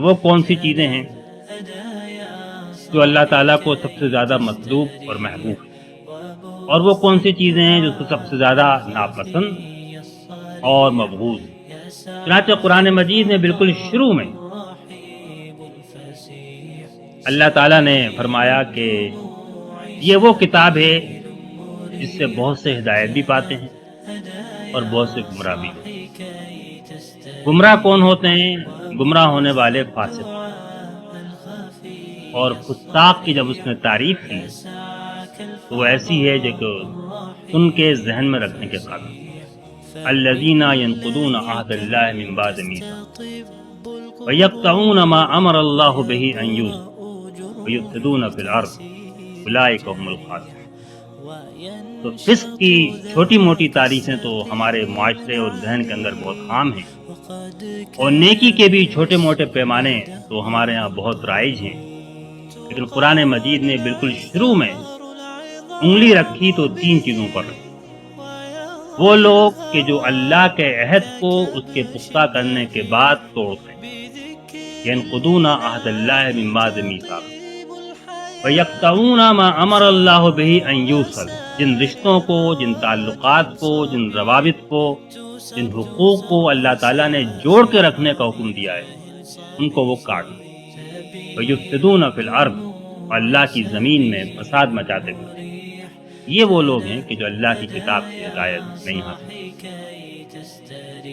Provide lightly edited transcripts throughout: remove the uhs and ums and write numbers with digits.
وہ کون سی چیزیں ہیں جو اللہ تعالیٰ کو سب سے زیادہ مطلوب اور محبوب ہے، اور وہ کون سی چیزیں ہیں جو سب سے زیادہ ناپسند اور مبغوض ہیں۔ چنانچہ قرآن مجید میں بالکل شروع میں اللہ تعالیٰ نے فرمایا کہ یہ وہ کتاب ہے جس سے بہت سے ہدایت بھی پاتے ہیں اور بہت سے گمراہ بھی ہوتے ہیں۔ گمراہ کون ہوتے ہیں؟ گمراہ ہونے والے فاسق، اور فساق کی جب اس نے تعریف کی تو وہ ایسی ہے جو کہ سن کے ذہن میں رکھنے کے قابل۔ الذین ینقضون عہد اللہ من بعد میثاقہ ویقطعون ما امر اللہ بہ ان یوصل ویفسدون فی الارض اولئک هم الخاسرون۔ تو فسق کی چھوٹی موٹی تعریفیں تو ہمارے معاشرے اور ذہن کے اندر بہت عام ہیں، اور نیکی کے بھی چھوٹے موٹے پیمانے تو ہمارے ہاں بہت رائج ہیں، لیکن قرآن مجید نے بالکل شروع میں انگلی رکھی تو 3 چیزوں پر رکھی۔ وہ لوگ کہ جو اللہ کے عہد کو اس کے پختہ کرنے کے بعد توڑتے ہیں، ینقضون عہد اللہ من بعد میثاقہ ویقطعون ما امر اللہ بہ ان یوصل، جن رشتوں کو، جن تعلقات کو، جن روابط کو، جن حقوق کو اللہ تعالیٰ نے جوڑ کے رکھنے کا حکم دیا ہے، ان کو وہ کاٹتے، ویفسدون فی الارض، اور اللہ کی زمین میں فساد مچاتے پھرتے۔ یہ وہ لوگ ہیں کہ جو اللہ کی کتاب کی ہدایت نہیں حاصل۔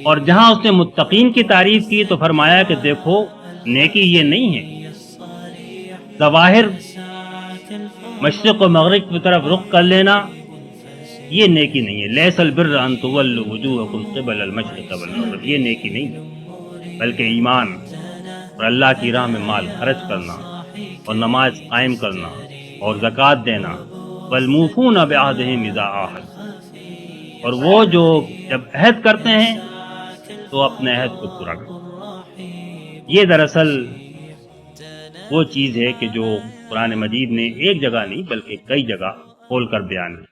اور جہاں اس نے متقین کی تعریف کی تو فرمایا کہ دیکھو نیکی یہ نہیں ہے ظواہر مشرق و مغرب کی طرف رخ کر لینا، یہ نیکی نہیں ہے۔ لیس البر ان تولوا وجوہکم قبل المشرق والمغرب، یہ نیکی نہیں ہے، بلکہ ایمان اور اللہ کی راہ میں مال خرچ کرنا اور نماز قائم کرنا اور زکوٰۃ دینا، والموفون بعہدہم اذا عاہدوا، اور وہ جو جب عہد کرتے ہیں تو اپنے عہد کو پورا کرتے ہیں۔ یہ دراصل وہ چیز ہے کہ جو قرآن مجید نے ایک جگہ نہیں بلکہ کئی جگہ کھول کر بیان کی۔